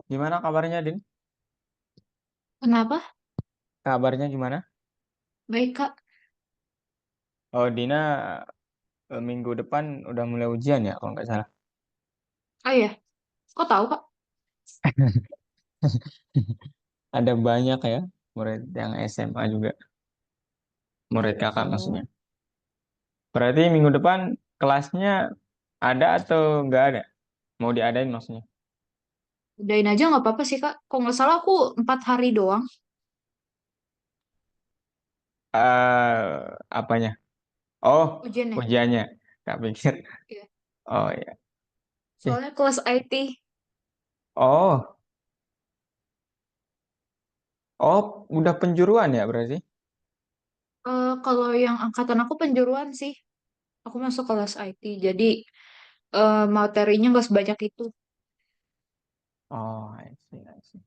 Gimana kabarnya, Din? Kenapa? Kabarnya gimana? Baik, Kak. Oh, Dina minggu depan udah mulai ujian ya, kalau nggak salah. Oh iya, kok tahu, Kak? Ada banyak ya murid yang SMA juga. Murid kakak maksudnya. Oh, Berarti minggu depan kelasnya ada atau nggak ada? Mau diadain maksudnya? udahin aja nggak apa-apa sih, Kak. Kok nggak salah aku 4 hari doang Apanya? Oh, ujiannya. ujiannya. Kak pikir. Iya. Oh ya. Ih. Soalnya kelas IT, Oh, oh, udah penjuruan ya berarti? kalau yang angkatan aku penjuruan sih. Aku masuk kelas IT, jadi materinya nggak sebanyak itu. Oh, I see, I see.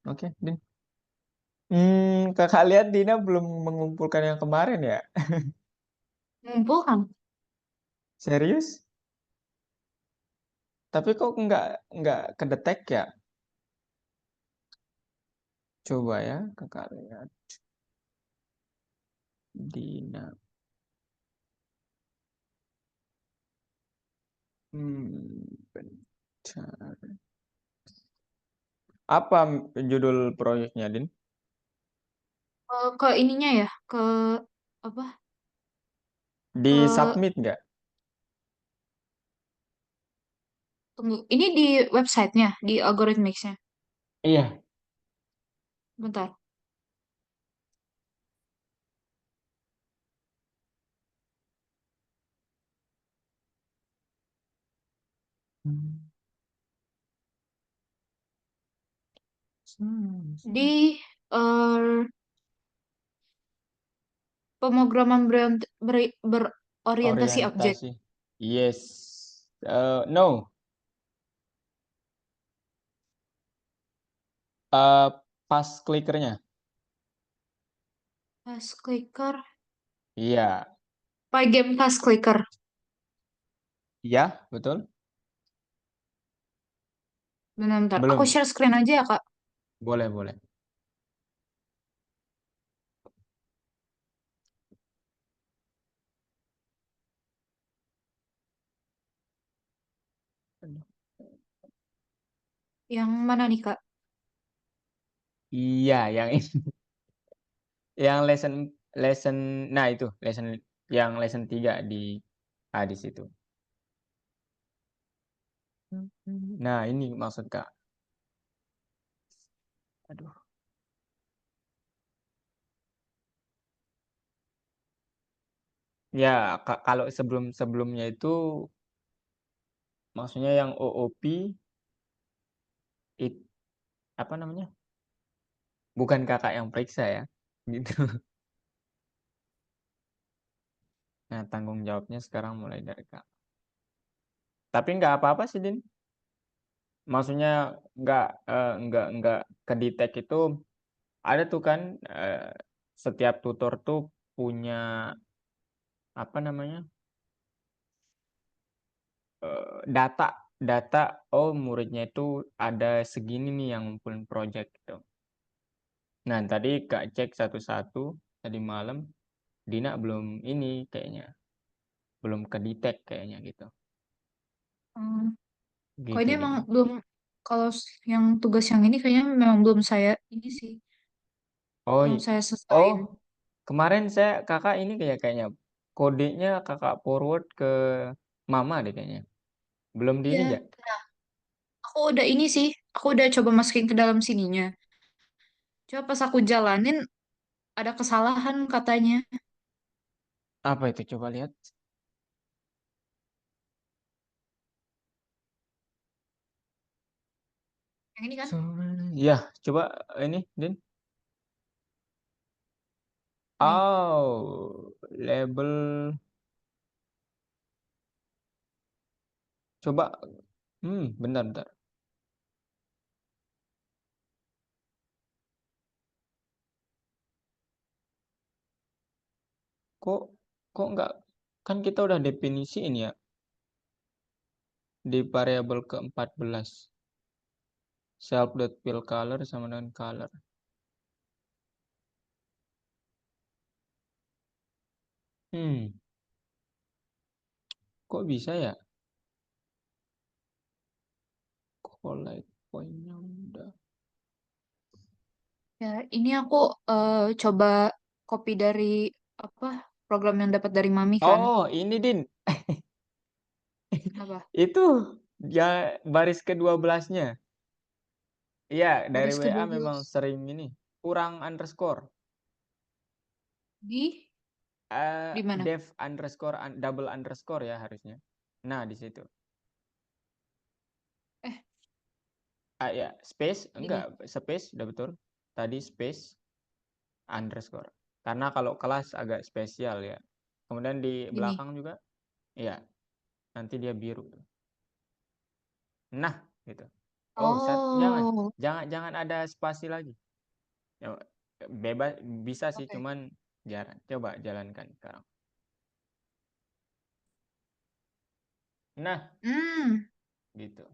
Oke, Din. Kakak lihat Dina belum mengumpulkan yang kemarin ya? Ngumpul kan? Serius? Tapi kok nggak kedetek ya? Coba ya, kakak lihat Dina. Bentar. Apa judul proyeknya, Din? Ke ininya ya, ke apa? Di Ke submit nggak? tunggu, ini di websitenya, di algoritmixnya. Iya. Bentar. Di eh, pemrograman berorientasi objek. Orientasi. Yes. No. Eh, Pas klikernya. Fast clicker. Iya. Pygame fast clicker. Iya, betul. Bentar, bentar. Aku Belum. share screen aja ya, Kak. Boleh, boleh. Yang mana nih, Kak? Iya, yang ini. Yang lesson lesson nah itu lesson yang lesson 3 di situ. Nah, ini maksud Kak. Aduh. Ya, kalau sebelum-sebelumnya itu maksudnya yang OOP apa namanya? Bukan Kakak yang periksa ya. Gitu. Nah, tanggung jawabnya sekarang mulai dari Kak. Tapi nggak apa-apa sih, Din. Maksudnya nggak kedetek itu ada tuh kan setiap tutor tuh punya apa namanya? Data data oh muridnya itu ada segini nih yang ngumpulin project gitu. Nah, tadi Kak cek satu-satu tadi malam Dina belum ini kayaknya, belum kedetek kayaknya gitu. Hmm, Kok Gitu, ini emang Din. belum, kalau yang tugas yang ini kayaknya memang belum saya ini sih, Oh, belum saya oh, selesaiin. kemarin Kakak ini kayaknya kodenya Kakak forward ke Mama deh kayaknya. Belum di ini Iya, nggak? aku udah ini sih, aku udah coba masukin ke dalam sininya. Coba pas aku jalanin, ada kesalahan katanya. Apa itu coba lihat. Yang ini kan? Ya, coba ini, Din. Nih. Oh, label. Coba, bentar, bentar. Kok, kok nggak, kan kita udah definisiin ya. di variabel ke-14. Self.fill color sama dengan color. Kok bisa ya? Collect poinnya udah. Ya, ini aku coba copy dari apa program yang dapat dari Mami kan. Oh, ini Din. Apa? Itu ya baris ke-12-nya. Iya, dari Baris WA memang ke-12. sering ini. Kurang underscore. Di mana? Dev underscore double underscore ya harusnya. Nah, di situ. Eh, Ya, space gini. enggak, space udah betul. Tadi space underscore. Karena kalau kelas agak spesial ya. Kemudian di Gini. belakang juga, ya nanti dia biru. Nah, gitu. Oh, jangan, Oh, jangan ada spasi lagi. Ya, bebas bisa sih, oke. cuman jarang. Coba jalankan sekarang. Nah, Hmm, gitu.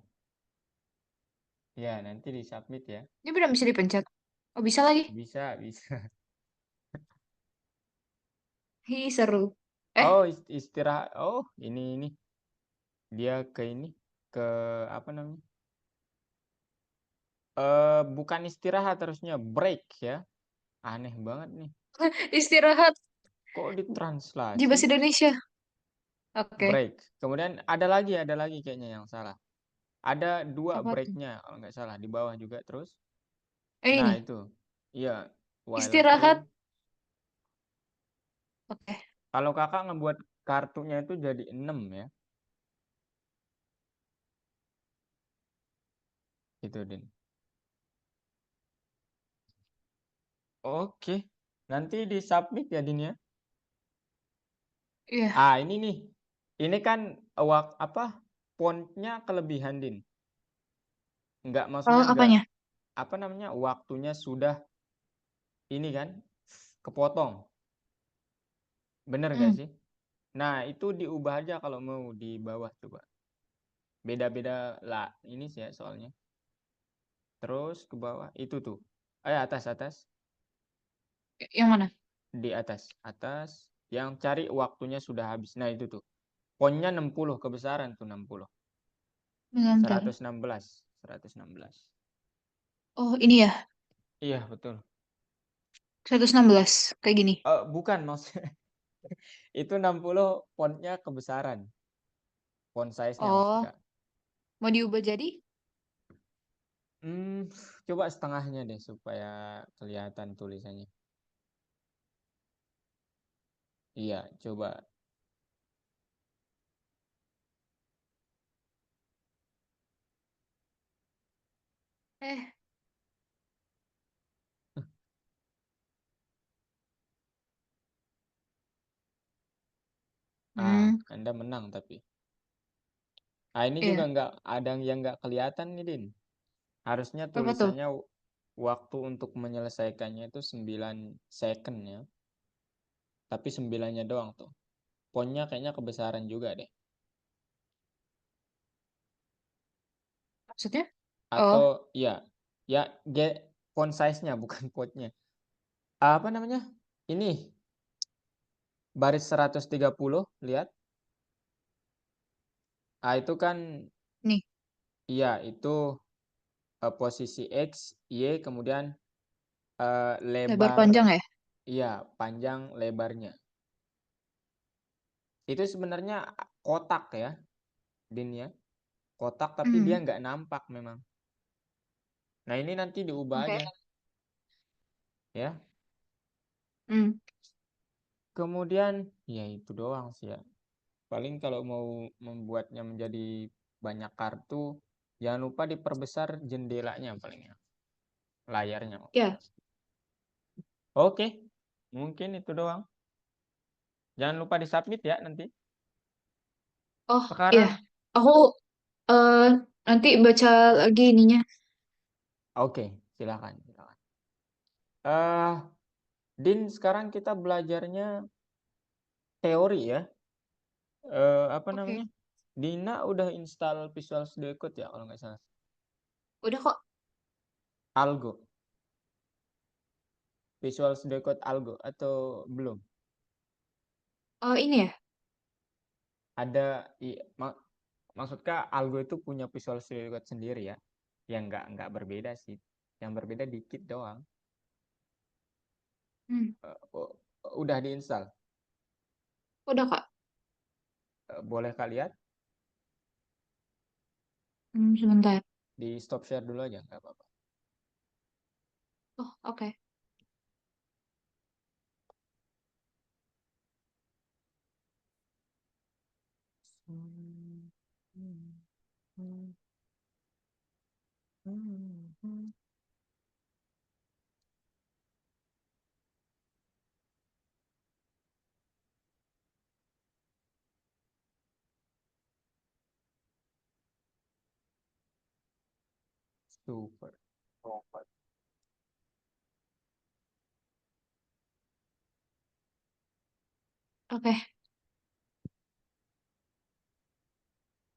Ya, nanti di submit ya. ini benar bisa dipencet. Oh, bisa lagi. Bisa, bisa. Hi, seru. Eh, Oh, istirahat. Oh, ini dia ke ini ke apa namanya? Bukan istirahat harusnya break ya. Aneh banget nih. istirahat Kok di ditranslasi bahasa Indonesia. Oke. break? Kemudian ada lagi kayaknya yang salah. Ada dua Apa tuh? breaknya kalau nggak salah di bawah juga terus. Nah Ini. itu, iya while Istirahat. true. Oke. Kalau kakak ngebuat kartunya itu jadi 6 ya, itu Din. Oke, nanti di submit ya Din ya. Iya. Ini nih, ini kan apa? Fontnya kelebihan Din. Nggak, maksudnya nggak Apanya? apa namanya waktunya sudah ini kan kepotong, bener gak Hmm, sih? Nah itu diubah aja kalau mau di bawah coba. Beda-beda lah ini sih ya soalnya. Terus ke bawah itu tuh. Atas atas yang mana? di atas yang cari waktunya sudah habis. Nah itu tuh. Poinnya 60 kebesaran tuh 60. Bentar. 116. 116. Oh, ini ya. Iya betul. 116. Kayak gini. Bukan maksudnya. Itu 60 fontnya kebesaran. Font size-nya maksud Oh, Kak. mau diubah jadi? Hmm, coba setengahnya deh supaya kelihatan tulisannya. Iya, coba. Eh, hmm, Anda menang tapi. Ini juga iya. nggak ada yang nggak kelihatan nih, Din. Harusnya Apa tuh? tulisannya waktu untuk menyelesaikannya itu 9 second ya. Tapi 9-nya doang tuh. Fontnya kayaknya kebesaran juga deh. Maksudnya? Oh, Atau ya font size-nya bukan fontnya. Apa namanya? Ini baris 130, lihat. Itu kan nih. iya itu posisi X, Y, kemudian Lebar lebar, panjang ya? iya panjang lebarnya. Itu sebenarnya kotak ya, Din ya. Kotak tapi dia Hmm, nggak nampak memang. Nah ini nanti diubah oke. aja ya. Hmm, Kemudian ya itu doang sih ya. Paling kalau mau membuatnya menjadi banyak kartu, jangan lupa diperbesar jendelanya paling ya. Layarnya maksudnya. ya. Oke, mungkin itu doang. Jangan lupa disubmit ya nanti. Oh, iya. Sekarang, Aku eh nanti baca lagi ininya. oke, silakan, silakan. Eh, Din, sekarang kita belajarnya teori ya. Apa Oke. namanya? Dina udah install Visual Studio Code ya kalau nggak salah. Udah kok. Algo. Visual Studio Code Algo atau belum? Oh ini ya? Ada maksudnya Algo itu punya Visual Studio Code sendiri ya. Yang nggak berbeda sih. Yang berbeda dikit doang. Hmm, Oh, udah diinstal. udah kak. Boleh kak lihat? Sebentar. Di stop share dulu aja, nggak apa-apa. Oh oke. Super. Oke.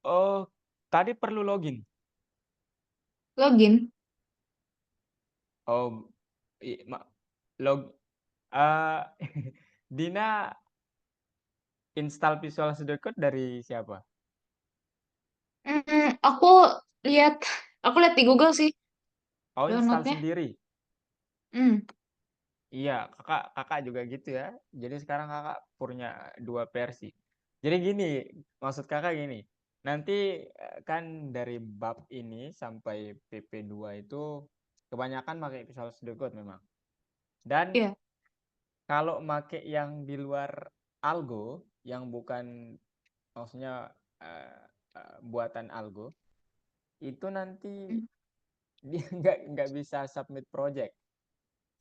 Oh, tadi perlu login. Login. Oh, log. eh Dina install Visual Studio Code dari siapa? Aku lihat, aku lihat di Google sih Oh, install downloadnya. sendiri. Hmm, Iya, kakak juga gitu ya. Jadi sekarang kakak punya dua versi. Jadi gini, maksud kakak gini. Nanti kan dari bab ini sampai PP2 itu kebanyakan pakai Visual Studio Code memang. Dan iya. kalau make yang di luar algo, yang bukan maksudnya buatan algo, itu nanti Hmm. dia nggak bisa submit project.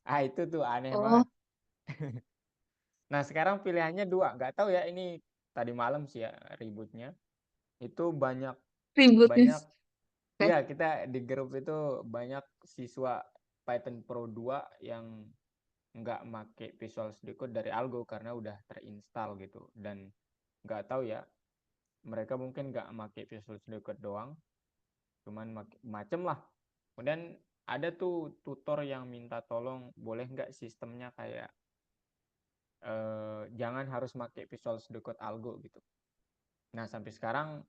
Ah itu tuh aneh Oh, banget. Nah sekarang pilihannya dua, nggak tahu ya ini tadi malam sih ya ributnya. Itu banyak ributnya. banyak Oke. ya kita di grup itu banyak siswa Python Pro 2 yang nggak make Visual Studio Code dari Algo karena udah terinstall gitu dan nggak tahu ya mereka mungkin nggak make Visual Studio Code doang cuman macem lah kemudian ada tuh tutor yang minta tolong boleh nggak sistemnya kayak jangan harus make Visual Studio Code Algo gitu. Nah sampai sekarang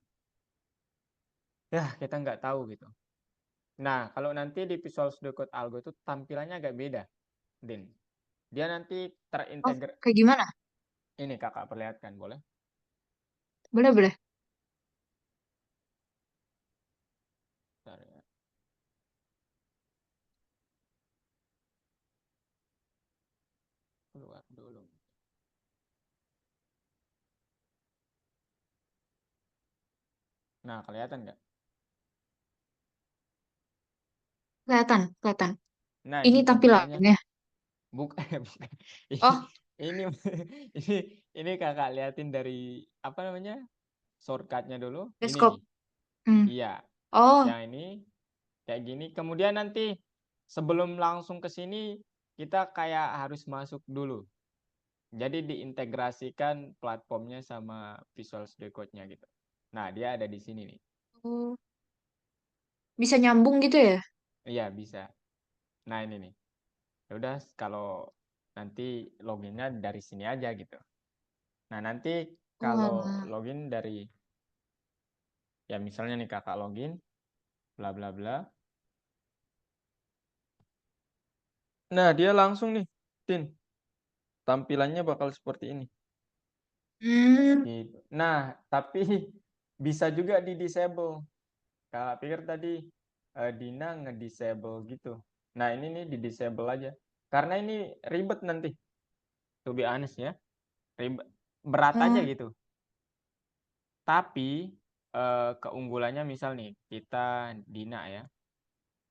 ya kita nggak tahu gitu. Nah kalau nanti di Visual Studio Code Algo itu tampilannya agak beda, Din. Dia nanti Oh, terintegrasi. kayak gimana? Ini kakak perlihatkan boleh? Boleh, boleh. Bentar ya, keluar dulu. Nah kelihatan nggak? Kelihatan, kelihatan. Nah Ini ini tampilannya. tampilannya. Bukan, bukan. Oh, Ini ini ini kakak liatin dari apa namanya? Shortcutnya dulu. Ini nih. bioskop. Hmm. Iya, Oh, yang ini kayak gini. Kemudian nanti sebelum langsung ke sini kita kayak harus masuk dulu. Jadi diintegrasikan platformnya sama Visual Studio Code-nya gitu. Nah, dia ada di sini nih. oh, bisa nyambung gitu ya? Iya, bisa. Nah, ini nih. Ya udah kalau nanti loginnya dari sini aja gitu. Nah, nanti Oh, kalau alah. login dari ya misalnya nih kakak login bla bla bla. Nah, dia langsung nih, Tin. Tampilannya bakal seperti ini. Hmm. Gitu. Nah, tapi bisa juga di disable. Kakak pikir tadi Dina nge-disable gitu. Nah, ini nih di disable aja. Karena ini ribet nanti. To be honest ya. Ribet. Berat aja Oh, gitu. Tapi keunggulannya misal nih, kita Dina ya.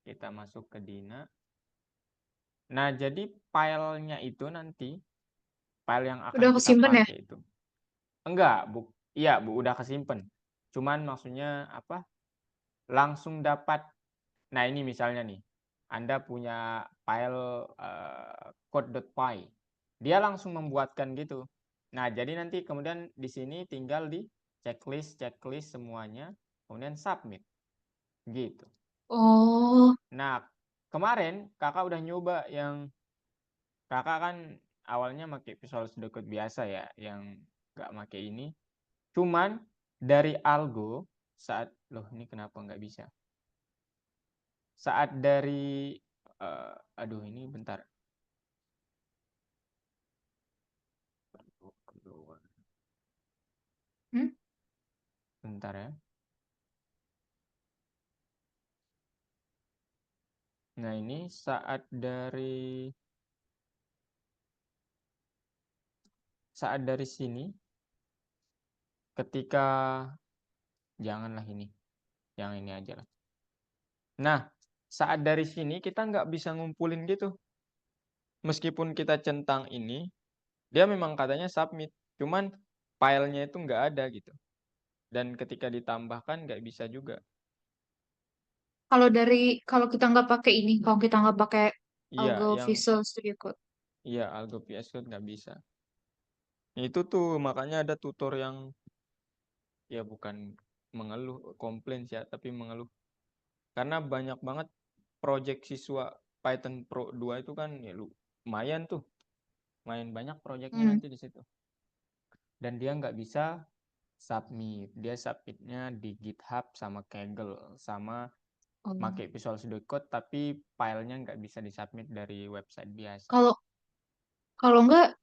Kita masuk ke Dina. Nah, jadi filenya itu nanti, file yang akan udah kita kesimpan ya? pakai itu. Enggak, iya, Bu, udah kesimpan. Cuman maksudnya apa? Langsung dapat. Nah, ini misalnya nih. Anda punya file code.py. Dia langsung membuatkan gitu. Nah, jadi nanti kemudian di sini tinggal di checklist semuanya, kemudian submit. Gitu. Oh, Nah, kemarin kakak udah nyoba yang kakak kan awalnya pakai Visual Studio Code biasa ya, yang nggak pakai ini. Cuman dari algo saat loh ini kenapa nggak bisa? Saat dari aduh ini bentar. hmm? Bentar ya. Nah, ini saat dari sini ketika janganlah ini. Yang ini aja lah. Nah, saat dari sini kita nggak bisa ngumpulin gitu. Meskipun kita centang ini, dia memang katanya submit. Cuman filenya itu nggak ada gitu. Dan ketika ditambahkan nggak bisa juga. Kalau kita nggak pakai ini, kalau kita nggak pakai Iya, Algo Visual Studio Code. iya Algo PS Code nggak bisa. Itu tuh makanya ada tutor yang ya bukan mengeluh, komplain sih ya, tapi mengeluh. Karena banyak banget project siswa Python Pro 2 itu kan ya lumayan tuh. Main banyak projectnya Hmm. nanti di situ. Dan dia nggak bisa submit. Dia submitnya di GitHub sama Kaggle sama Oh. pakai Visual Studio Code tapi filenya nggak bisa disubmit dari website biasa. Kalau kalau nggak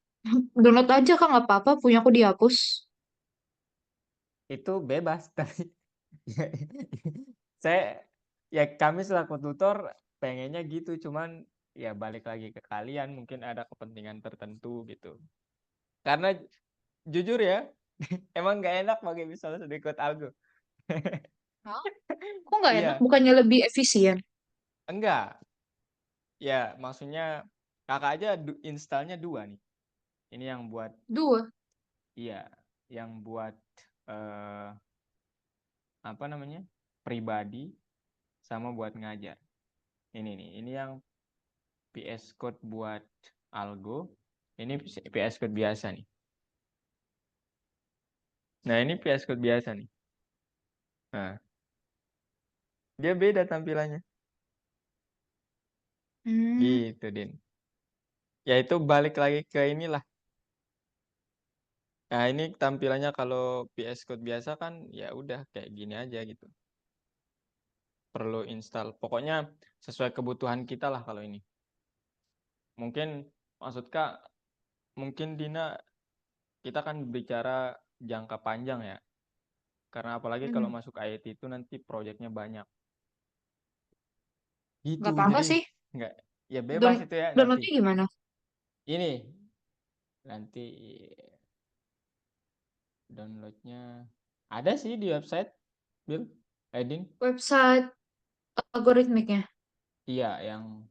download aja kan nggak apa-apa, punya aku dihapus. Itu bebas tapi saya ya kami selaku tutor pengennya gitu cuman ya balik lagi ke kalian mungkin ada kepentingan tertentu gitu. Karena jujur ya emang nggak enak pakai Visual Studio Code Algo. Hah? Kok nggak enak? Iya, Bukannya lebih efisien? enggak. Ya, maksudnya kakak aja installnya 2 nih. Ini yang buat, Dua. iya, yang buat eh, apa namanya pribadi sama buat ngajar. Ini nih, ini yang PS Code buat algo. Ini PS Code biasa nih. Nah, ini PS Code biasa nih. Nah, dia beda tampilannya. Hmm. Gitu, Din. Ya itu balik lagi ke inilah. Nah, ini tampilannya kalau PS Code biasa kan ya udah kayak gini aja gitu. Perlu install. Pokoknya sesuai kebutuhan kita lah kalau ini. Mungkin maksud Kak, mungkin Dina kita kan bicara jangka panjang ya. Karena apalagi kalau Hmm. masuk IT itu nanti proyeknya banyak. Nggak Gitu. apa-apa Jadi sih. nggak ya bebas itu ya nanti. Downloadnya gimana? Ini nanti downloadnya ada sih di website Bill Edin. Website algoritmiknya. Iya, yang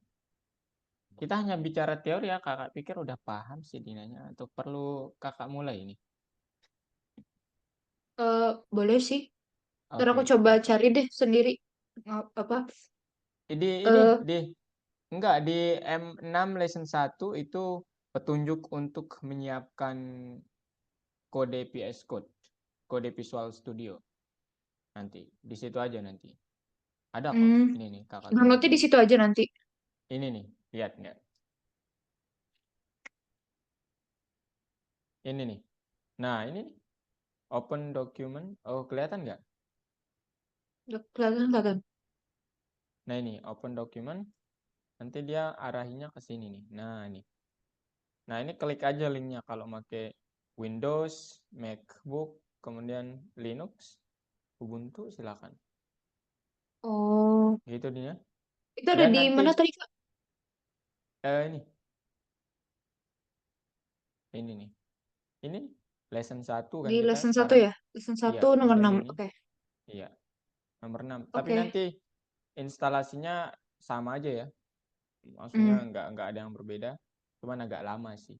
kita hanya bicara teori ya, kakak pikir udah paham sih Dinanya atau perlu kakak mulai ini? Boleh sih. Ntar aku Oke, coba nah cari deh sendiri. Apa? ini eh enggak di M6 lesson 1 itu petunjuk untuk menyiapkan kode VS Code, kode Visual Studio nanti. Di situ aja nanti. Ada kok. hmm, Ini nih kakak Downloadnya di tunjukin. situ aja nanti. Ini nih, lihat nggak? Ini nih. Nah, ini nih, open document. Oh, kelihatan nggak? Udah kelihatan nggak kan? Nah, ini open document. Nanti dia arahinnya ke sini nih. Nah, ini. Nah, ini klik aja linknya kalau pakai Windows, MacBook, kemudian Linux, Ubuntu silakan. Oh, Gitu dia. itu ada Dan di nanti mana tadi Kak? ini nih. Ini lesson 1 kan Di kita lesson satu sekarang. ya? Lesson Iya, satu nomor ada di 6. ini. Oke. Iya, nomor 6. Tapi Oke. nanti instalasinya sama aja ya. Maksudnya Hmm. nggak ada yang berbeda. Cuman agak lama sih.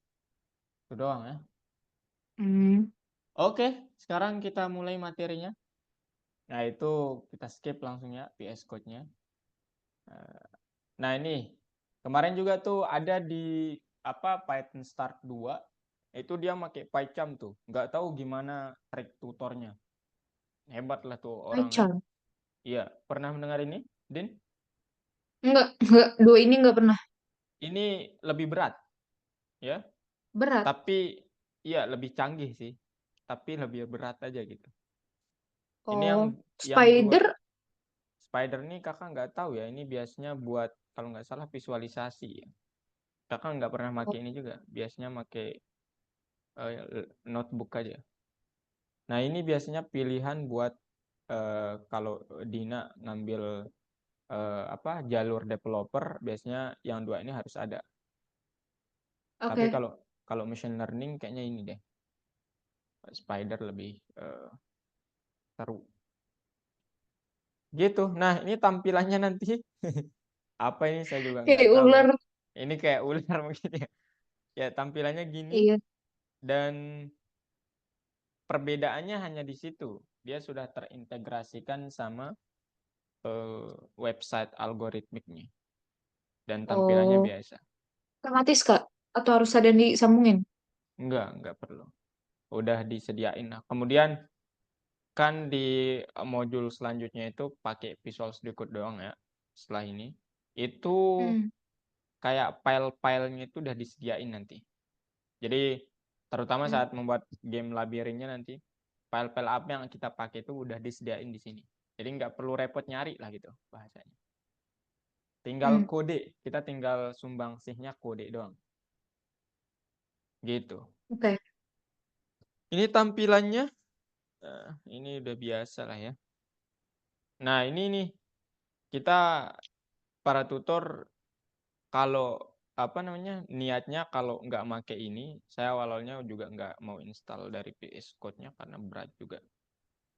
Itu doang ya. Hmm. Oke, sekarang kita mulai materinya. Nah, itu kita skip langsung ya VS Code-nya. Nah, ini kemarin juga tuh ada di apa Python Start 2 itu dia pakai PyCharm tuh. Nggak tahu gimana trik tutornya. Hebat lah tuh orang ya. PyCharm. Iya, pernah mendengar ini, Din? Enggak, dua ini enggak pernah. Ini lebih berat, ya. Berat. Tapi iya lebih canggih sih. Tapi lebih berat aja gitu. Ini Oh, yang dua Spider. Spider ini kakak nggak tahu ya. Ini biasanya buat kalau nggak salah visualisasi ya. Kakak nggak pernah Oh, pakai ini juga. Biasanya pakai notebook aja. Nah ini biasanya pilihan buat kalau Dina ngambil apa jalur developer, biasanya yang dua ini harus ada. Tapi oke. kalau kalau machine learning kayaknya ini deh. Spider lebih seru. Gitu. Nah, ini tampilannya nanti apa ini saya juga nggak Kayak tahu ya. ular. Ini kayak ular mungkin ya. Ya, tampilannya gini Iya. dan perbedaannya hanya di situ. Dia sudah terintegrasikan sama website algoritmiknya dan tampilannya Oh, biasa. otomatis Kak? Atau harus ada yang disambungin? Enggak perlu. Udah disediain. Nah, kemudian kan di modul selanjutnya itu pakai Visual Studio Code doang ya. Setelah ini itu Hmm. kayak file-filenya itu udah disediain nanti. Jadi terutama Hmm. saat membuat game labirinnya nanti, file-file apa yang kita pakai itu udah disediain di sini. Jadi nggak perlu repot nyari lah gitu bahasanya. Tinggal Hmm. kode, kita tinggal sumbangsihnya kode doang. Gitu. Oke. Ini tampilannya, ini udah biasa lah ya. Nah ini nih, kita para tutor kalau apa namanya niatnya kalau nggak make ini, saya awalnya juga nggak mau install dari VS Code-nya karena berat juga.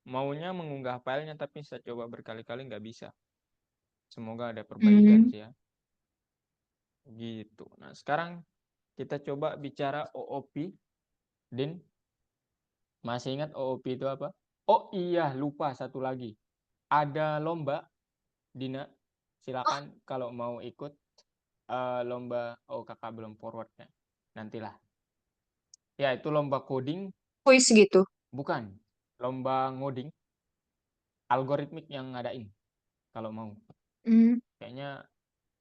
Maunya mengunggah filenya tapi saya coba berkali-kali nggak bisa. Semoga ada perbaikan Hmm. sih ya. Gitu. Nah sekarang kita coba bicara OOP. Din, masih ingat OOP itu apa? Oh iya, lupa satu lagi. Ada lomba, Dina. Oh, Silakan kalau mau ikut lomba. Oh kakak belum forwardnya. Nantilah. Ya itu lomba coding, voice gitu. bukan. Lomba ngoding, algoritmik yang ngadain. Kalau mau. Hmm. Kayaknya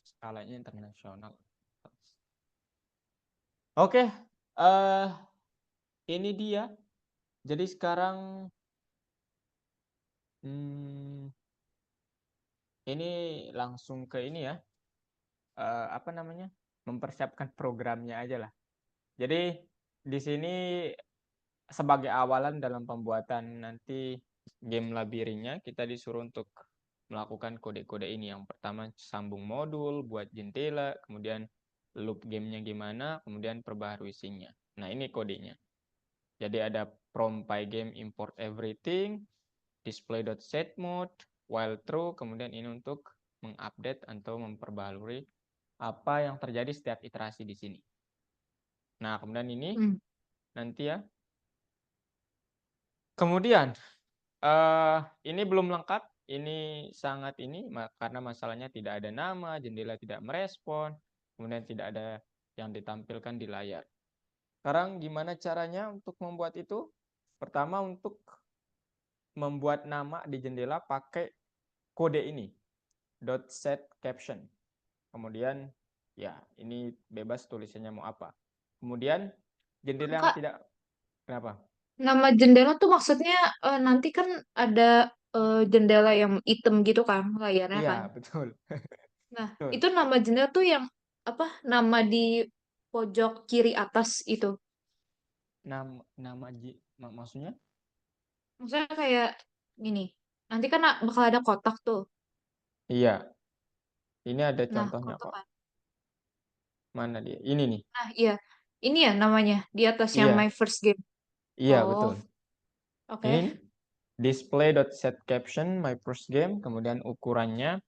skalanya internasional. Oke, ini dia. Jadi sekarang hmm, ini langsung ke ini ya. Apa namanya? Mempersiapkan programnya aja lah. Jadi di sini sebagai awalan dalam pembuatan nanti game labirinnya kita disuruh untuk melakukan kode-kode ini. Yang pertama sambung modul, buat jendela, kemudian loop gamenya gimana, kemudian perbaharui scene-nya. Nah ini kodenya. Jadi ada from pygame import everything, display.setMode, while true, kemudian ini untuk mengupdate atau memperbaharui apa yang terjadi setiap iterasi di sini. Nah, kemudian ini Hmm. nanti ya. Kemudian ini belum lengkap, ini sangat ini karena masalahnya tidak ada nama, jendela tidak merespon, kemudian tidak ada yang ditampilkan di layar. Sekarang gimana caranya untuk membuat itu? Pertama untuk membuat nama di jendela pakai kode ini, .set caption. Kemudian ya ini bebas tulisannya mau apa. Kemudian jendela yang Kak, tidak kenapa? nama jendela tuh maksudnya nanti kan ada jendela yang hitam gitu kan layarnya kan. Iya, betul. Nah, Betul. itu nama jendela tuh yang apa? Nama di pojok kiri atas itu. Nama maksudnya? Maksudnya kayak gini. Nanti kan bakal ada kotak tuh. Iya, ini ada Nah, contohnya kotak kok. kan. Mana dia? Ini nih. Nah, iya. Ini ya namanya di atas yang my Iya, first game. iya Oh, betul. Ini oke. nih, display.setCaption my first game, kemudian ukurannya,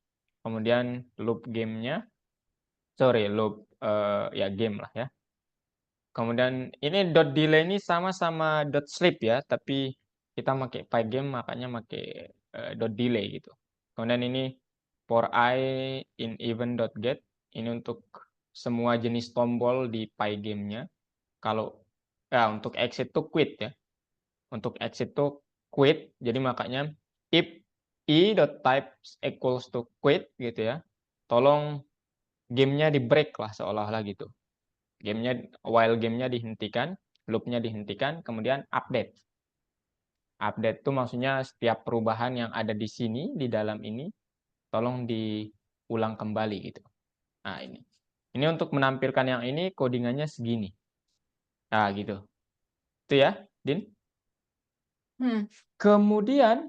kemudian loop gamenya, sorry loop ya game lah ya. Kemudian ini dot delay ini sama-sama dot sleep ya, tapi kita pakai pygame makanya pakai dot delay gitu. Kemudian ini for I in event.get ini untuk semua jenis tombol di pygame-nya. Kalau ya untuk exit to quit ya. Untuk exit to quit. Jadi makanya if i.types equals to quit gitu ya. Tolong gamenya di break lah seolah-olah gitu. While gamenya dihentikan, loopnya dihentikan, kemudian update. Update itu maksudnya setiap perubahan yang ada di sini, di dalam ini, tolong diulang kembali gitu. Nah ini. Ini untuk menampilkan yang ini codingannya segini. Nah gitu. Itu ya, Din. Hmm. Kemudian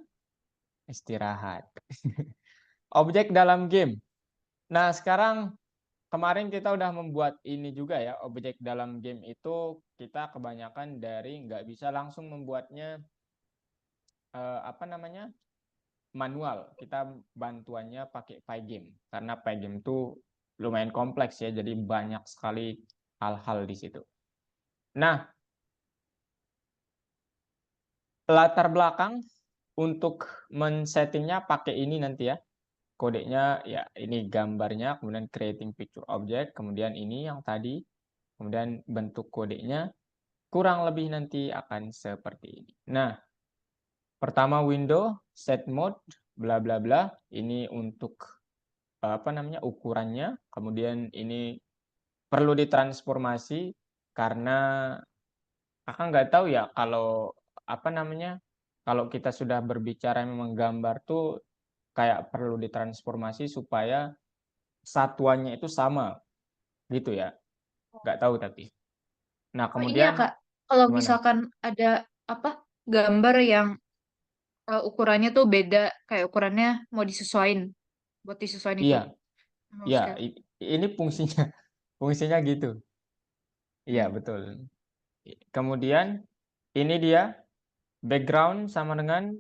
istirahat. Objek dalam game. Nah sekarang kemarin kita udah membuat ini juga ya, objek dalam game itu kita kebanyakan dari nggak bisa langsung membuatnya apa namanya manual. Kita bantuannya pakai Pygame karena Pygame itu lumayan kompleks ya, jadi banyak sekali hal-hal di situ. Nah, latar belakang untuk men-settingnya pakai ini nanti ya. Kodenya ya ini gambarnya, kemudian creating picture object, kemudian ini yang tadi, kemudian bentuk kodenya kurang lebih nanti akan seperti ini. Nah, pertama window, set mode, bla bla bla, ini untuk apa namanya ukurannya, kemudian ini perlu ditransformasi karena kakak nggak tahu ya kalau apa namanya kalau kita sudah berbicara memang gambar tuh kayak perlu ditransformasi supaya satuannya itu sama gitu ya, nggak tahu tapi. Nah Oh ini ya kemudian Kak, kalau gimana? misalkan ada apa gambar yang ukurannya tuh beda, kayak ukurannya mau disesuaiin, buat disesuaiin itu Iya, mau iya, scale. ini fungsinya fungsinya gitu. Iya Hmm. betul. Kemudian ini dia background sama dengan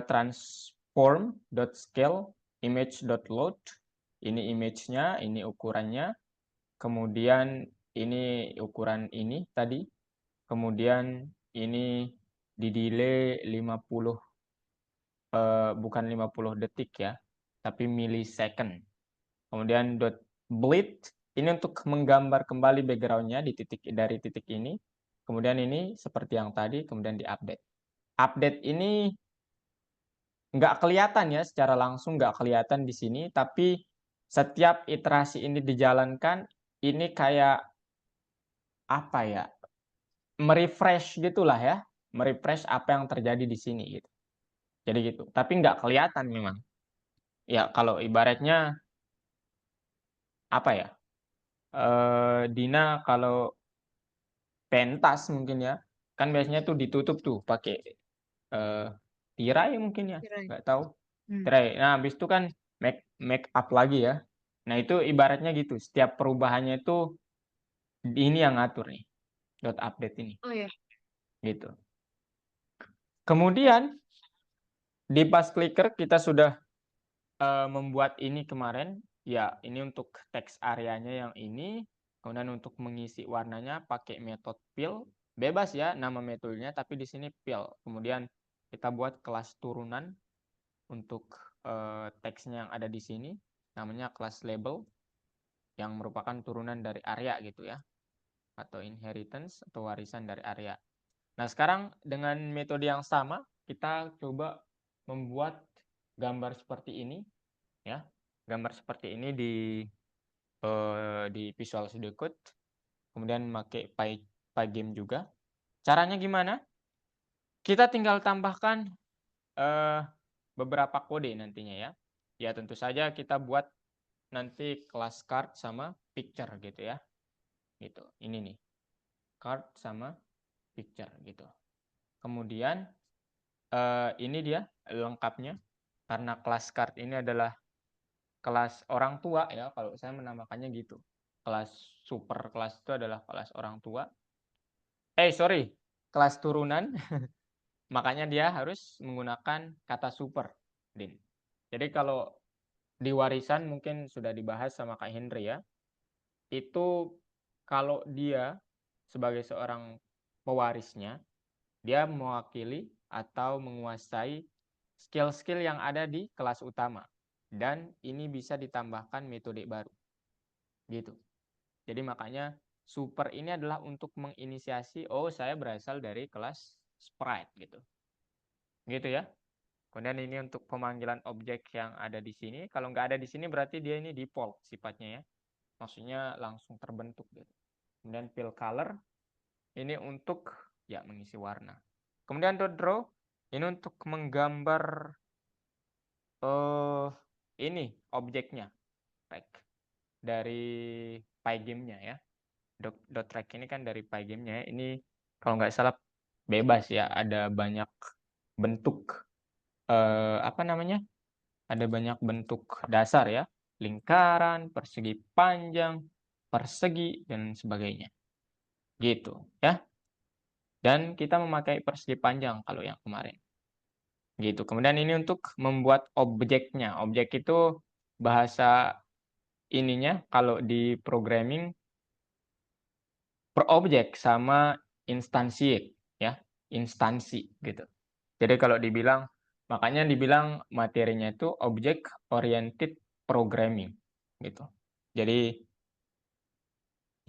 transform.scale image.load. Ini image-nya, ini ukurannya. Kemudian ini ukuran ini tadi. Kemudian ini di delay 50 bukan 50 detik ya, tapi millisecond. Kemudian dot bleed ini untuk menggambar kembali backgroundnya di titik dari titik ini. Kemudian ini seperti yang tadi, kemudian diupdate. Update ini nggak kelihatan ya secara langsung, nggak kelihatan di sini, tapi setiap iterasi ini dijalankan, ini kayak apa ya, merefresh gitulah ya, merefresh apa yang terjadi di sini gitu. Jadi gitu, tapi nggak kelihatan memang. Ya kalau ibaratnya apa ya, Dina kalau pentas mungkin ya, kan biasanya tuh ditutup tuh pakai eh, tirai mungkin ya, Kirain. nggak tahu. Hmm. Tirai. Nah, habis itu kan make up lagi ya. Nah, itu ibaratnya gitu. Setiap perubahannya itu ini yang ngatur nih, dot update ini, Oh ya. gitu. Kemudian di pas clicker kita sudah membuat ini kemarin. Ya, ini untuk text areanya yang ini. Kemudian untuk mengisi warnanya pakai metode fill. Bebas ya nama metodenya, tapi di sini fill. Kemudian kita buat kelas turunan untuk teksnya yang ada di sini. Namanya kelas label yang merupakan turunan dari area gitu ya. Atau inheritance atau warisan dari area. Nah, sekarang dengan metode yang sama, kita coba membuat gambar seperti ini ya. Gambar seperti ini di Visual Studio Code. Kemudian pakai Pygame juga. Caranya gimana? Kita tinggal tambahkan eh, beberapa kode nantinya ya. Ya tentu saja kita buat nanti kelas card sama picture gitu ya. Gitu. Ini nih. Card sama picture gitu. Kemudian ini dia lengkapnya. Karena kelas card ini adalah kelas orang tua ya, kalau saya menamakannya gitu. Kelas super kelas itu adalah kelas orang tua. Sorry, kelas turunan. Makanya dia harus menggunakan kata super, Din. Jadi kalau di warisan mungkin sudah dibahas sama Kak Henry ya. Itu kalau dia sebagai seorang pewarisnya, dia mewakili atau menguasai skill-skill yang ada di kelas utama. Dan ini bisa ditambahkan metode baru. Gitu. Jadi makanya super ini adalah untuk menginisiasi, oh saya berasal dari kelas sprite gitu. Gitu ya. Kemudian ini untuk pemanggilan objek yang ada di sini. Kalau nggak ada di sini berarti dia ini default sifatnya ya. Maksudnya langsung terbentuk gitu. Kemudian fill color ini untuk ya mengisi warna. Kemudian dot draw ini untuk menggambar ini objeknya track dari Pygame-nya ya. Dot track ini kan dari Pygame-nya ya. Ini kalau nggak salah bebas ya, ada banyak bentuk apa namanya? Ada banyak bentuk dasar ya, lingkaran, persegi panjang, persegi dan sebagainya. Gitu ya. Dan kita memakai persegi panjang kalau yang kemarin. Gitu. Kemudian ini untuk membuat objeknya. Objek itu bahasa ininya kalau di programming per objek sama instansiate ya, instansi gitu. Jadi kalau dibilang makanya dibilang materinya itu object oriented programming gitu. Jadi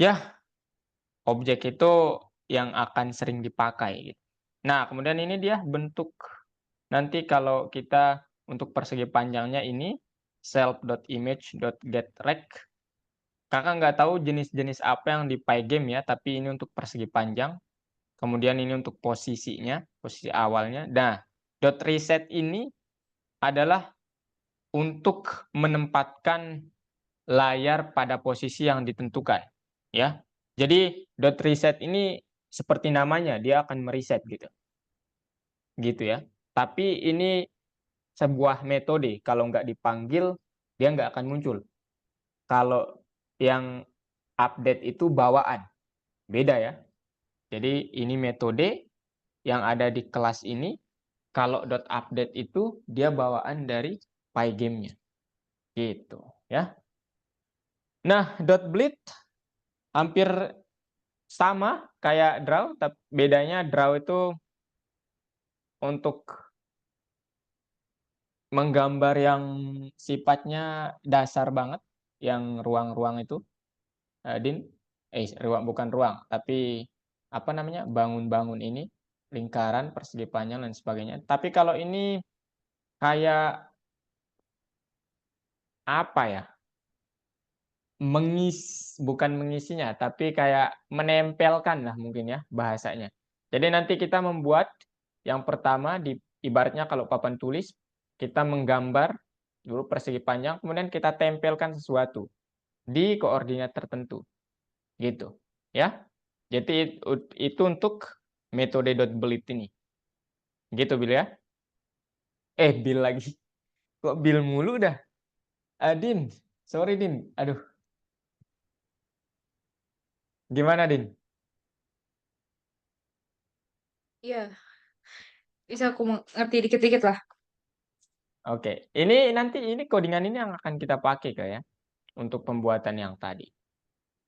ya objek itu yang akan sering dipakai gitu. Nah, kemudian ini dia bentuk nanti kalau kita untuk persegi panjangnya ini self.image.getRect. Kakak nggak tahu jenis-jenis apa yang di Pygame ya, tapi ini untuk persegi panjang. Kemudian ini untuk posisinya, posisi awalnya. Nah, dot reset ini adalah untuk menempatkan layar pada posisi yang ditentukan, ya. Jadi dot reset ini seperti namanya, dia akan mereset gitu. Gitu ya. Tapi ini sebuah metode, kalau nggak dipanggil dia nggak akan muncul. Kalau yang update itu bawaan, beda ya. Jadi ini metode yang ada di kelas ini. Kalau dot update itu dia bawaan dari Pygame-nya. Gitu ya. Nah, dot bleed hampir sama kayak draw, tapi bedanya draw itu untuk menggambar yang sifatnya dasar banget, yang ruang-ruang itu, Din. Ruang bukan ruang, tapi apa namanya? Bangun-bangun ini, lingkaran, persegi panjang dan sebagainya. Tapi kalau ini kayak apa ya? Bukan mengisinya, tapi kayak menempelkan lah mungkin ya bahasanya. Jadi nanti kita membuat yang pertama ibaratnya kalau papan tulis, kita menggambar dulu persegi panjang, kemudian kita tempelkan sesuatu di koordinat tertentu, gitu ya. Jadi itu untuk metode dot build ini, gitu Bil ya. Bil lagi, kok Bil mulu dah. Din, sorry Din, aduh, gimana Din? Iya, bisa aku ngerti dikit-dikit lah. Oke, ini nanti ini codingan ini yang akan kita pakai ya untuk pembuatan yang tadi.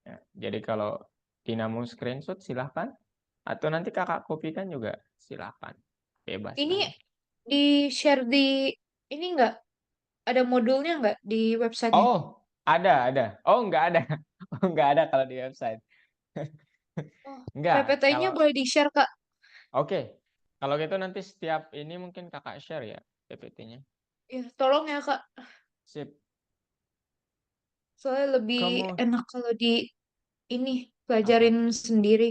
Ya, jadi kalau Dinamo screenshot silahkan, atau nanti kakak kopikan juga silahkan, bebas Ini lah ya. di-share di ini nggak? Ada modulnya nggak di websitenya? Oh, ada. Oh, nggak ada. Oh, nggak ada kalau di website. Oh, Nggak, PPT-nya kalau boleh di-share, Kak. oke. Kalau gitu nanti setiap ini mungkin kakak share ya PPT-nya. Ya, tolong ya, Kak. Sip. Soalnya lebih Kamu enak kalau di ini apa? pelajarin sendiri.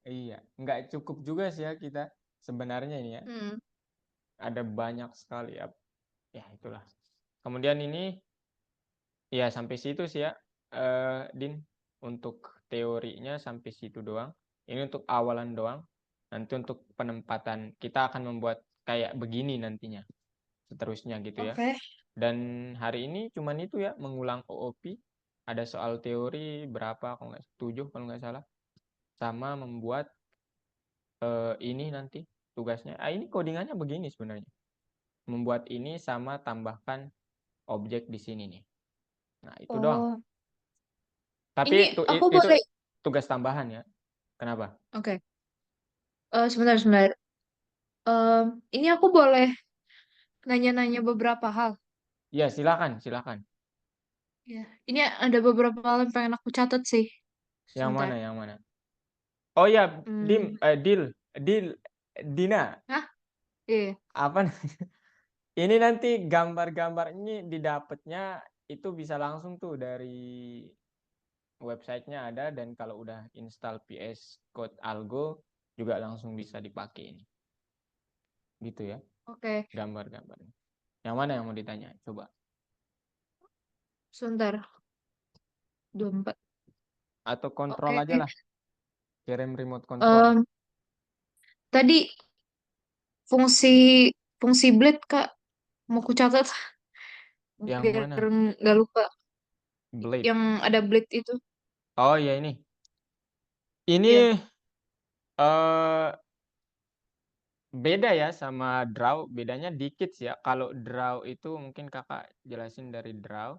Iya, nggak cukup juga sih ya kita sebenarnya ini ya. Hmm. Ada banyak sekali ya. Ya itulah. Kemudian ini ya sampai situ sih ya, Din. Untuk teorinya sampai situ doang. Ini untuk awalan doang. Nanti untuk penempatan kita akan membuat kayak begini nantinya. Seterusnya gitu ya. Oke. Dan hari ini cuman itu ya, mengulang OOP. Ada soal teori berapa kalau nggak 7 kalau nggak salah. Sama membuat ini nanti tugasnya. Ini codingannya begini sebenarnya. Membuat ini sama tambahkan objek di sini nih. Nah, itu doang. Oh, Tapi ini aku itu boleh. tugas tambahan ya. Kenapa? Oke. Sebentar, sebentar. Eh, ini aku boleh nanya-nanya beberapa hal. Ya, silakan. Ya. Ini ada beberapa hal yang pengen aku catat sih. Yang Sebentar. mana, yang mana? Oh ya, Hmm. Dil, Dina. Hah? Iya. Apa ini nanti gambar-gambar ini didapatnya itu bisa langsung tuh dari websitenya ada, dan kalau udah install VS Code Algo juga langsung bisa dipakai ini. Gitu ya, Oke, gambar-gambarnya. Yang mana yang mau ditanya? Coba. sebentar. 24. Atau kontrol Oke. aja lah, kirim remote control. Em, tadi fungsi fungsi blade Kak, mau ku catat Yang biar mana? nggak lupa. Blade. Yang ada blade itu. Oh ya ini. Iya. Ini eh beda ya sama draw, bedanya dikit sih ya. Kalau draw itu mungkin kakak jelasin dari draw.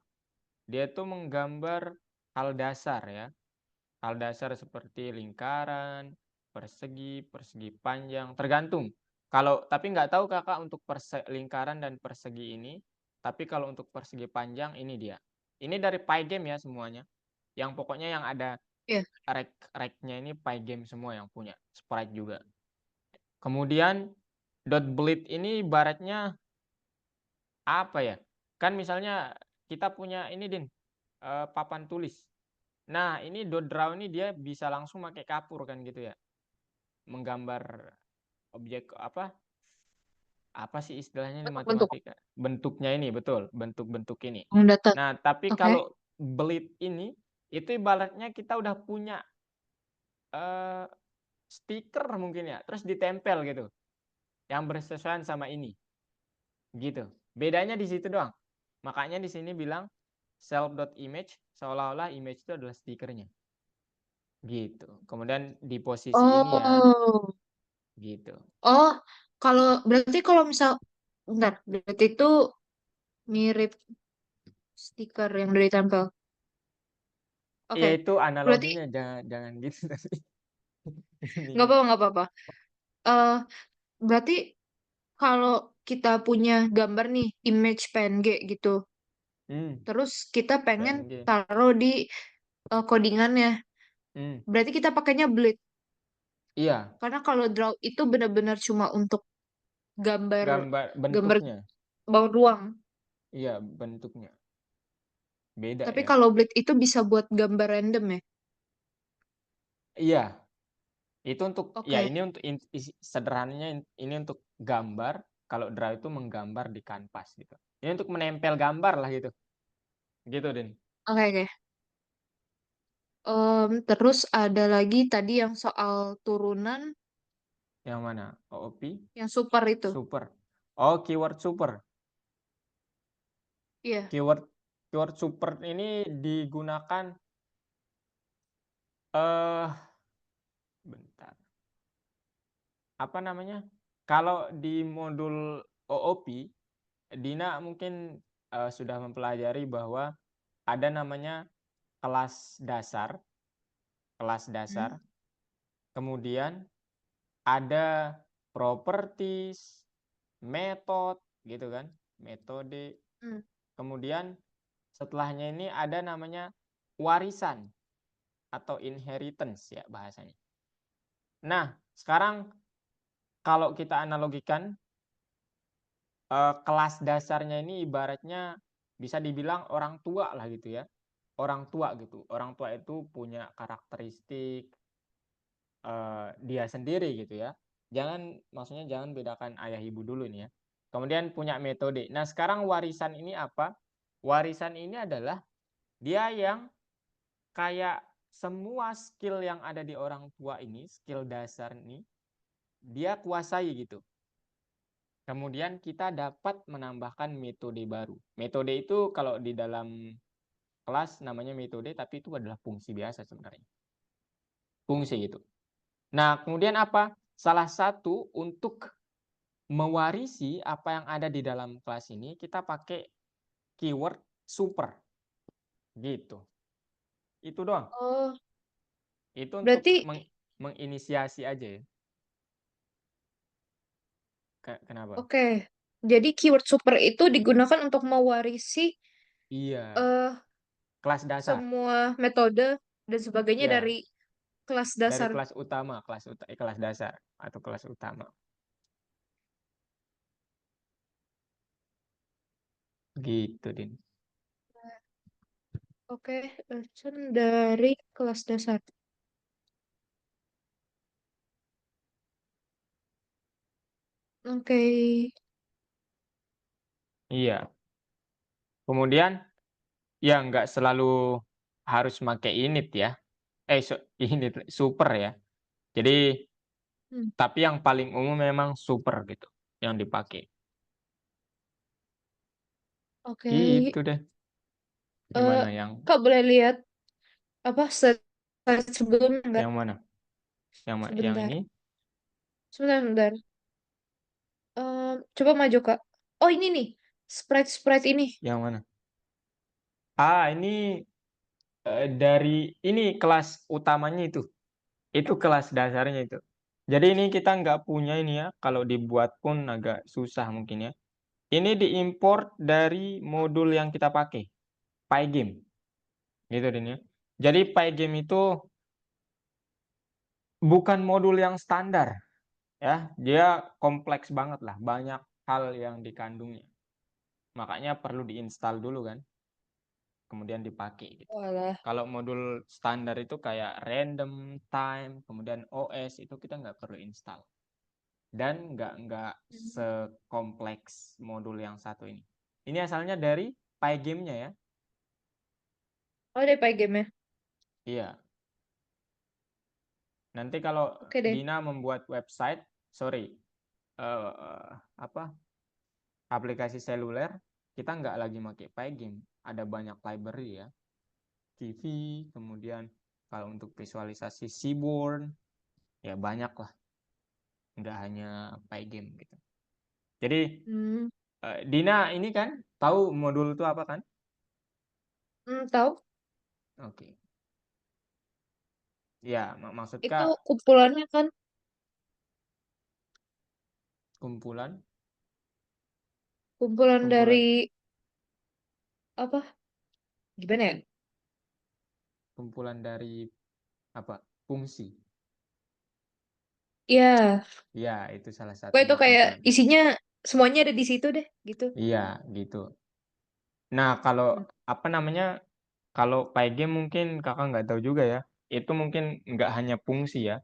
Dia tuh menggambar hal dasar ya. Hal dasar seperti lingkaran, persegi, persegi panjang, tergantung. Kalau tapi nggak tahu kakak untuk lingkaran dan persegi ini. Tapi kalau untuk persegi panjang ini dia. Ini dari Pygame ya semuanya. Yang pokoknya yang ada Iya. rek-reknya ini Pygame semua yang punya. Sprite juga. Kemudian dot bleed ini ibaratnya apa ya? Kan misalnya kita punya ini Din, papan tulis. Nah, ini dot draw ini dia bisa langsung pakai kapur kan gitu ya. Menggambar objek apa sih istilahnya ini Bentuk-bentuk matematika? Bentuknya ini betul, bentuk-bentuk ini. data. Nah, tapi Oke. kalau bleed ini itu ibaratnya kita udah punya eh, stiker mungkin ya, terus ditempel gitu, yang bersesuaian sama ini. Gitu. Bedanya di situ doang. Makanya di sini bilang self.image seolah-olah image itu adalah stikernya. Gitu. Kemudian di posisi ini ya, Oh. gitu. Oh, berarti kalau misal bentar, berarti itu mirip stiker yang udah ditempel. Ya Oke. itu Berarti analoginya, jangan jangan gitu tapi nggak ininya. apa-apa, nggak apa-apa. Eh, berarti kalau kita punya gambar nih, image PNG gitu, Hmm, terus kita pengen PNG. taruh di codingannya, Hmm, berarti kita pakainya Blade. iya, Karena kalau draw itu benar-benar cuma untuk gambar gambar gambar bentuknya. bawah ruang. Iya, bentuknya. Beda Tapi ya. kalau Blade itu bisa buat gambar random ya. Iya, itu untuk ya Oke. ini untuk sederhananya ini untuk gambar, kalau draw itu menggambar di kanvas gitu. Ini untuk menempel gambar lah gitu. Gitu, Din. Oke, oke. Terus ada lagi tadi yang soal turunan Yang mana? OOP? yang super itu. Super. Oh, keyword super. Iya. Keyword keyword super ini digunakan eh bentar. Apa namanya? Kalau di modul OOP, Dina mungkin sudah mempelajari bahwa ada namanya kelas dasar, kelas Hmm. dasar. Kemudian ada properties, method gitu kan, metode. Hmm. Kemudian setelahnya ini ada namanya warisan atau inheritance ya bahasanya. Nah, sekarang kalau kita analogikan kelas dasarnya ini ibaratnya bisa dibilang orang tua lah gitu ya. Orang tua gitu. Orang tua itu punya karakteristik dia sendiri gitu ya. Maksudnya jangan bedakan ayah ibu dulu nih ya. Kemudian punya metode. Nah, sekarang warisan ini apa? Warisan ini adalah dia yang kayak semua skill yang ada di orang tua ini, skill dasar ini, dia kuasai gitu. Kemudian kita dapat menambahkan metode baru. Metode itu kalau di dalam kelas namanya metode, tapi itu adalah fungsi biasa sebenarnya. Fungsi itu. Nah, kemudian apa? Salah satu untuk mewarisi apa yang ada di dalam kelas ini, kita pakai keyword super. Gitu. Itu doang. Oh, Itu untuk berarti menginisiasi aja ya. Kenapa? oke. Jadi keyword super itu digunakan untuk mewarisi Iya, eh kelas dasar. semua metode dan sebagainya Ya, dari kelas dari dasar. kelas utama, kelas dasar atau kelas utama. Gitu, Din. Oke, lesson dari kelas dasar. Oke. Iya. Kemudian ya nggak selalu harus pakai init ya. Init super ya. Jadi Hmm, tapi yang paling umum memang super gitu yang dipakai. Oke. Gitu deh. Eh, Gimana yang Kak boleh lihat apa slide sebelumnya nggak? yang mana? Yang Sebentar. ini Sebentar, sebentar. Coba maju, Kak. Oh, ini nih. Sprite-sprite ini. yang mana? Ini dari ini kelas utamanya itu. Itu kelas dasarnya itu. Jadi ini kita nggak punya ini ya, kalau dibuat pun agak susah mungkin ya. Ini diimport dari modul yang kita pakai, Pygame. Gitu Din ya. Jadi Pygame itu bukan modul yang standar ya, dia kompleks banget lah, banyak hal yang dikandungnya. Makanya perlu diinstal dulu kan, kemudian dipakai gitu. Walah. Kalau modul standar itu kayak random time, kemudian OS itu kita nggak perlu install. Dan nggak sekompleks modul yang satu ini. Ini asalnya dari Pygame-nya ya. Oh, deh, Game ya. Iya. Nanti kalau Oke deh. Dina membuat website, sorry, apa aplikasi seluler, kita nggak lagi pakai Pygame. Ada banyak library ya. TV, kemudian kalau untuk visualisasi Seaborn, ya banyak lah. Nggak hanya Pygame gitu. Jadi Hmm, Dina ini kan tahu modul itu apa kan? tahu. Oke. Ya, maksud Itu Kak kumpulannya kan. kumpulan Kumpulan kumpulan dari apa? Gimana ya? kumpulan dari apa? Fungsi. Iya. Ya, itu salah Pokoknya itu satunya kayak kumpulan. isinya semuanya ada di situ deh, gitu. Iya, gitu. Nah, kalau Hmm. apa namanya? Kalau Pygame mungkin Kakak nggak tahu juga ya. Itu mungkin nggak hanya fungsi ya,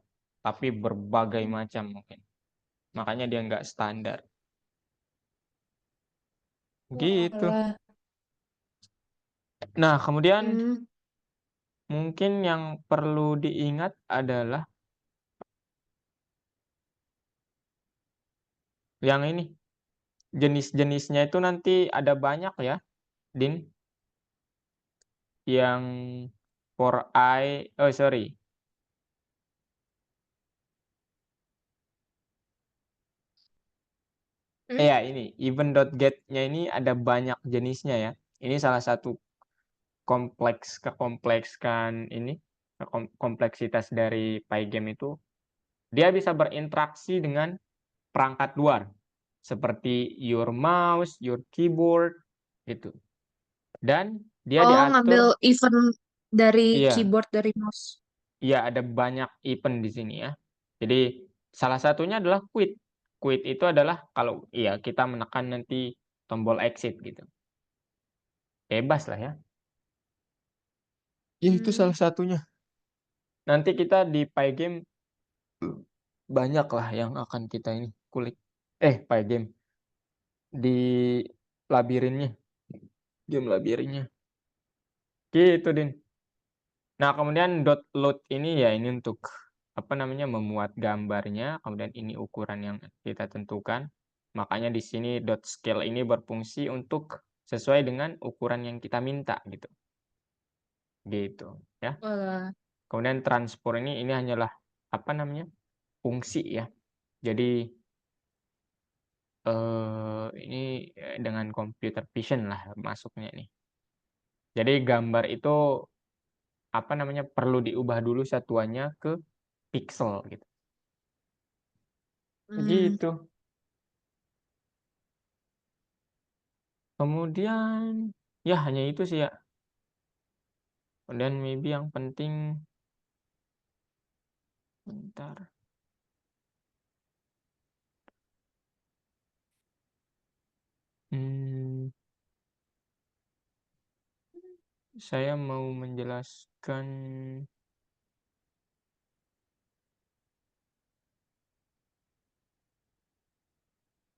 tapi berbagai macam mungkin. Makanya dia nggak standar. Gitu. Walah. Nah, kemudian Hmm. mungkin yang perlu diingat adalah yang ini. Jenis-jenisnya itu nanti ada banyak ya, Din. Yang for I, oh sorry. Hmm? Ya ini, event.get-nya ini ada banyak jenisnya ya. Ini salah satu kekomplekskan ini, kompleksitas dari Pygame itu. Dia bisa berinteraksi dengan perangkat luar, seperti your mouse, your keyboard, gitu. Dan dia Oh, ngambil diatur, event dari iya, keyboard dari mouse. iya ada banyak event di sini ya. Jadi salah satunya adalah quit. Quit itu adalah kalau iya kita menekan nanti tombol exit gitu. Bebas lah ya. Ya itu Hmm. salah satunya. Nanti kita di Pygame banyak lah yang akan kita ini kulik. Pygame di labirinnya, game labirinnya. Gitu, Din. Nah, kemudian .load ini ya ini untuk apa namanya memuat gambarnya, kemudian ini ukuran yang kita tentukan. Makanya di sini .scale ini berfungsi untuk sesuai dengan ukuran yang kita minta gitu. Gitu, ya. Walah. Kemudian transport ini hanyalah apa namanya? Fungsi ya. Jadi ini dengan computer vision lah masuknya nih. Jadi gambar itu apa namanya perlu diubah dulu satuannya ke pixel gitu. Hmm. Gitu. Kemudian ya hanya itu sih ya. Dan maybe yang penting bentar. Hmm, saya mau menjelaskan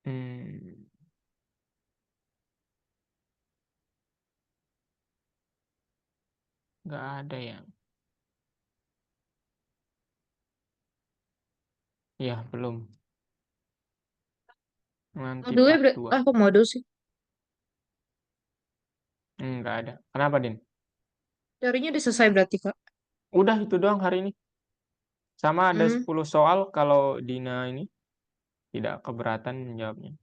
hmm, nggak ada ya. Ya, belum. Nanti Modulnya part 2. kok modul sih? Nggak ada. Kenapa, Din? Carinya udah selesai berarti, Kak. Udah itu doang hari ini. Sama ada Hmm. 10 soal kalau Dina ini tidak keberatan menjawabnya.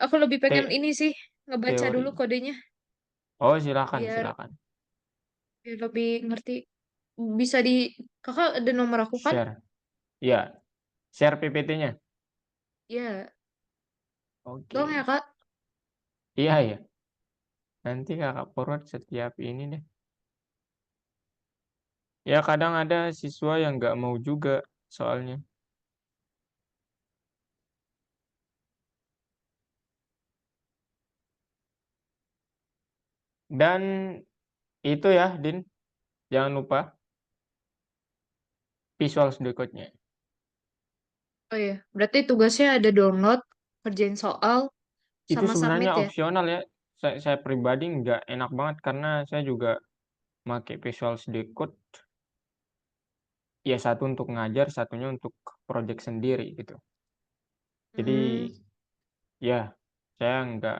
Aku lebih pengen Te ini sih, ngebaca dulu teori. kodenya Oh, silakan, biar silakan. biar lebih ngerti. Bisa di Kakak ada nomor aku kan? Share. Ya, share PPT-nya. Ya, tolong ya Oke. Kak. Iya, ya. Nanti kakak forward setiap ini deh. Ya, kadang ada siswa yang nggak mau juga soalnya. Dan itu ya, Din. Jangan lupa visual berikutnya. Oh ya, berarti tugasnya ada download, kerjain soal, Itu sama submit sebenarnya ya. opsional ya. Saya pribadi nggak enak banget karena saya juga pakai Visual Studio Code. Ya, satu untuk ngajar, satunya untuk project sendiri gitu. Jadi Hmm, ya, saya nggak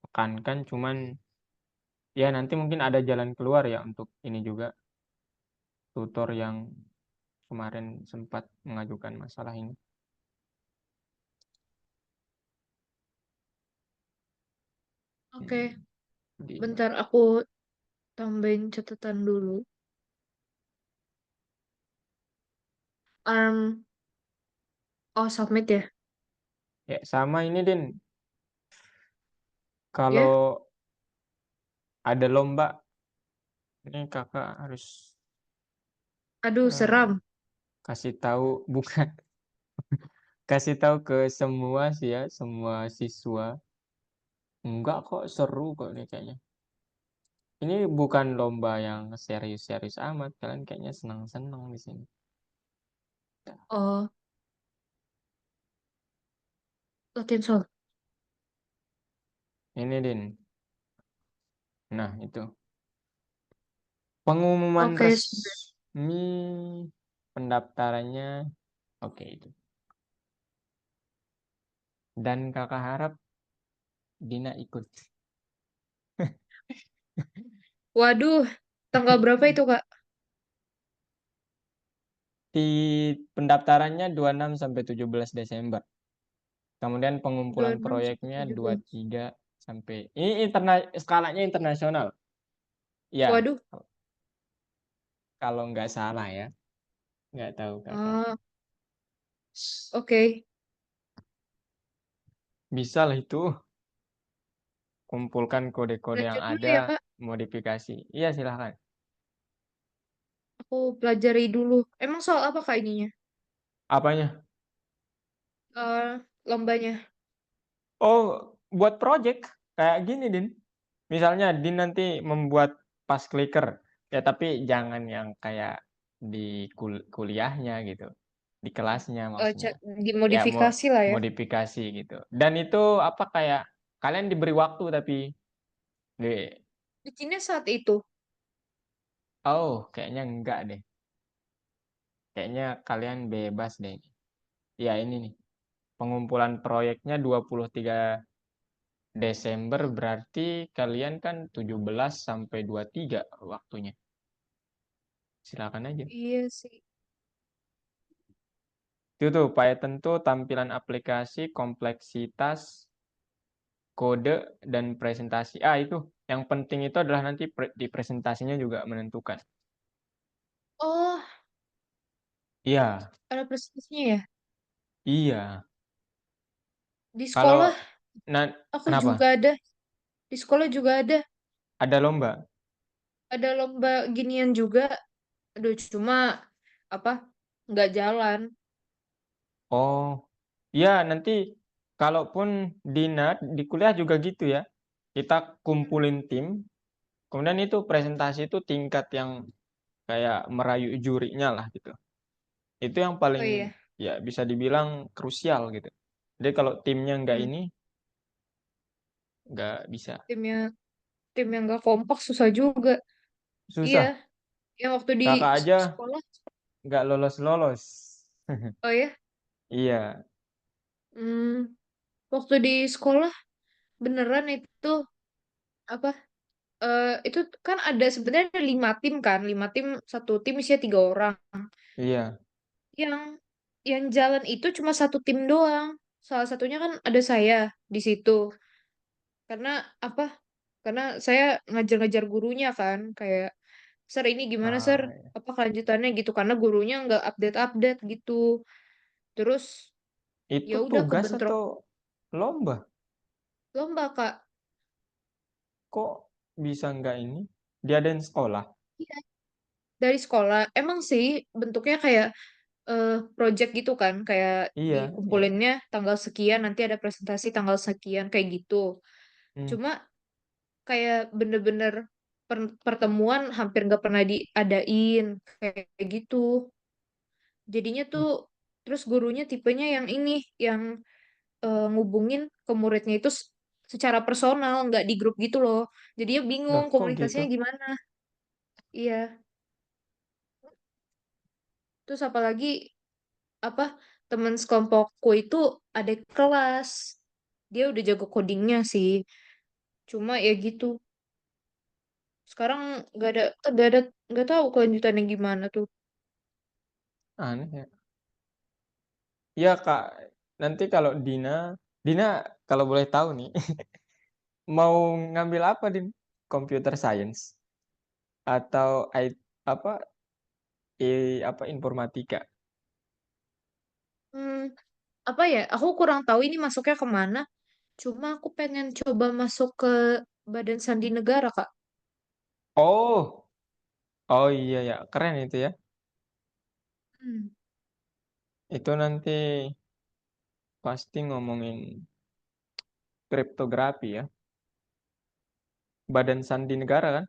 tekankan, cuman ya nanti mungkin ada jalan keluar ya untuk ini juga, tutor yang kemarin sempat mengajukan masalah ini. oke. Hmm, Dina. Bentar aku tambahin catatan dulu. Oh submit ya. Ya, sama ini, Din. Ya, Kalau ada lomba, ini kakak harus aduh eh, seram. kasih tahu, bukan, kasih tahu ke semua sih ya, semua siswa. Enggak kok, seru kok ini kayaknya. Ini bukan lomba yang serius-serius amat, kalian kayaknya senang-senang di sini. Oh, latihan soal. Ini, Din. Nah, itu. Pengumuman Oke, resmi pendaftarannya. Oke, itu. Dan kakak harap Dina ikut. waduh, tanggal berapa itu Kak? Di pendaftarannya 26 sampai 17 Desember. Kemudian Dua pengumpulan enam sampai proyeknya 17. 23 sampai ini skalanya internasional. Ya, Waduh, kalau nggak salah ya. Nggak tahu kakak. ah, oke. Bisa lah itu. Kumpulkan kode-kode yang Belajar dulu ada, ya Kak. modifikasi. Iya, silahkan. Aku pelajari dulu. Emang soal apa Kak ininya? Apanya? Lombanya. Oh, buat project kayak gini, Din. Misalnya Din nanti membuat pas clicker, ya tapi jangan yang kayak di kuliahnya gitu, di kelasnya maksudnya. Ya mau Dimodifikasi lah ya. modifikasi gitu. Dan itu apa kayak kalian diberi waktu tapi di Bikinnya saat itu. oh kayaknya enggak deh. Kayaknya kalian bebas deh. Ya ini nih. Pengumpulan proyeknya 23 Desember berarti kalian kan 17 sampai 23 waktunya. Silakan aja. Iya sih. Itu tuh Python tuh tampilan aplikasi, kompleksitas, kode, dan presentasi. Ah, itu yang penting itu adalah nanti di presentasinya juga menentukan. Oh, Iya, ada presentasinya ya. iya. Di Kalau sekolah nah, aku kenapa? juga ada. Di sekolah juga ada. Ada lomba. Ada lomba ginian juga. Aduh, cuma apa? Nggak jalan. Oh, iya nanti. kalaupun di kuliah juga gitu ya. Kita kumpulin tim, kemudian itu presentasi itu tingkat yang kayak merayu jurinya lah gitu. Itu yang Oh paling iya, ya bisa dibilang krusial gitu. Jadi kalau timnya nggak hmm, ini, nggak bisa. timnya tim yang gak kompak susah juga. Iya, Susah. yang waktu di Kakak aja sekolah. nggak lolos-lolos. Oh ya, Iya, hmm, waktu di sekolah beneran itu apa? Itu kan ada sebenarnya ada 5 tim kan, 5 tim, satu tim isinya 3 orang. iya. Yang yang jalan itu cuma satu tim doang. Salah satunya kan ada saya di situ. Karena apa? Karena saya ngajar-ngajar gurunya kan, kayak Sir ini gimana Sir? Ah, iya. Apa kelanjutannya gitu? Karena gurunya nggak update-update gitu. Terus Itu ya udah tugas kebentrok atau lomba? lomba Kak. Kok bisa nggak ini? Diadain sekolah? Iya. Dari sekolah. Emang sih bentuknya kayak project gitu kan, kayak Iya, iya. dikumpulinnya tanggal sekian nanti ada presentasi tanggal sekian kayak gitu. Hmm. Cuma kayak bener-bener pertemuan hampir nggak pernah diadain kayak gitu. Jadinya tuh terus gurunya tipenya yang ini yang ngubungin ke muridnya itu secara personal nggak di grup gitu loh. Jadinya bingung Loh, kok gitu? komunikasinya gimana. Iya. Terus apalagi apa teman sekelompokku itu ada kelas. Dia udah jago codingnya sih. Cuma ya gitu. Sekarang nggak ada nggak tahu kelanjutannya gimana tuh. Aneh ya. Iya, Kak. Nanti kalau Dina kalau boleh tahu nih, mau ngambil apa, Din? Computer Science atau apa informatika? Hmm, apa ya? Aku kurang tahu ini masuknya kemana. Cuma aku pengen coba masuk ke Badan Sandi Negara, Kak. Oh, oh iya ya, keren itu ya. Hmm. Itu nanti pasti ngomongin kriptografi ya. Badan Sandi Negara kan?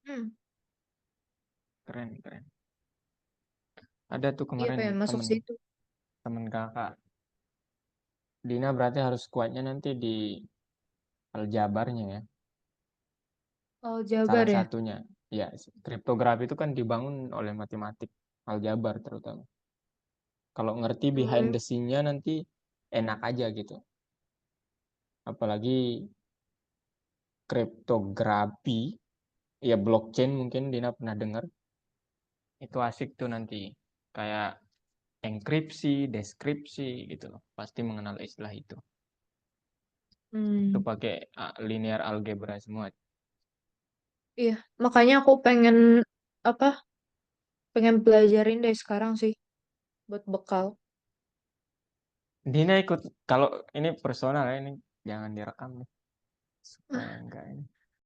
Hmm. Keren, keren. Ada tuh Iya kemarin pengen masuk temen situ. temen kakak. Dina berarti harus kuatnya nanti di aljabarnya ya. Oh, Salah Jabar ya. satunya. Ya, kriptografi itu kan dibangun oleh matematik, aljabar terutama. Kalau ngerti behind Hmm. the scene-nya nanti enak aja gitu. Apalagi kriptografi, ya blockchain mungkin Dina pernah dengar. Itu asik tuh nanti. Kayak enkripsi, deskripsi gitu loh. Pasti mengenal istilah itu. Itu Hmm. pakai linear algebra semua. Iya, makanya aku pengen apa? Pengen belajarin dari sekarang sih buat bekal. Dina ikut kalau ini personal ya ini jangan direkam nih supaya enggak ini.